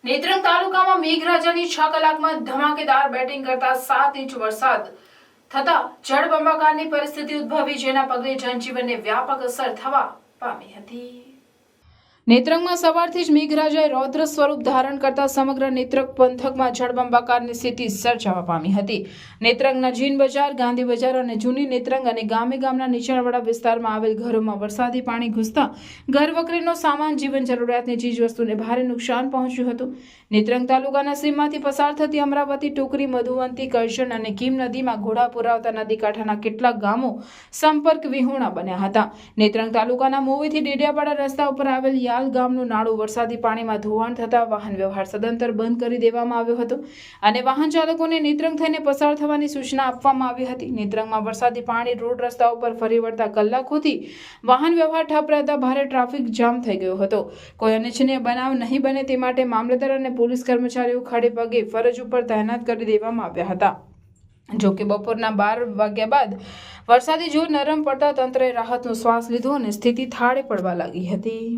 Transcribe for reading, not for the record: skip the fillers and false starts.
નેત્રંગ તાલુકામાં મેઘરાજાની 6 કલાકમાં ધમાકેદાર બેટિંગ કરતા 7 ઇંચ વરસાદ થતા જળબંબાકારની પરિસ્થિતિ ઉદ્ભવી, જેના પગલે જનજીવનને વ્યાપક અસર થવા પામી હતી। નેત્રંગમાં સવારથી જ મેઘરાજાએ રૌદ્ર સ્વરૂપ ધારણ કરતા સમગ્ર નેત્રંગ પંથકમાં જળબંબાકારની સ્થિતિ સર્જાવા પામી હતી। નેત્રંગના જીન બજાર, ગાંધી બજાર અને જૂની નેત્રંગ અને ગામના નીચાણવાળા વિસ્તારમાં આવેલ ઘરોમાં વરસાદી પાણી ઘૂસતા ઘરવકરીનો સામાન, જીવન જરૂરિયાતની ચીજવસ્તુને ભારે નુકસાન પહોંચ્યું હતું। નેત્રંગ તાલુકાના સીમમાંથી પસાર થતી અમરાવતી, ટોકરી, મધુવંતી, કરજણ અને કીમ નદીમાં ઘોડા પુરાવતા નદી કાંઠાના કેટલાક ગામો સંપર્ક વિહોણા બન્યા હતા। નેત્રંગ તાલુકાના મોવીથી ડેડિયાપાડા રસ્તા ઉપર આવેલ ગામનું નાળું વરસાદી પાણીમાં ધોવાણ થતા વાહન વ્યવહાર સદંતર બંધ કરી દેવામાં આવ્યો હતો અને વાહન ચાલકોને નેત્રંગ થઈને પસાર થવાની સૂચના આપવામાં આવી હતી। નેત્રંગમાં વરસાદી પાણી રોડ રસ્તા ઉપર ફરી વળતા કલાકોથી વાહન વ્યવહાર ઠપ રહેતા ભારે ટ્રાફિક જામ થઈ ગયો હતો। કોઈ અનિચ્છનીય બનાવ નહીં બને તે માટે મામલતદાર અને પોલીસ કર્મચારીઓ ખડે પગે ફરજ ઉપર તૈનાત કરી દેવામાં આવ્યા હતા। જો કે બપોરના 12 વાગ્યા બાદ વરસાદી જોર નરમ પડતા તંત્રએ રાહતનો શ્વાસ લીધો અને સ્થિતિ થાળે પડવા લાગી હતી।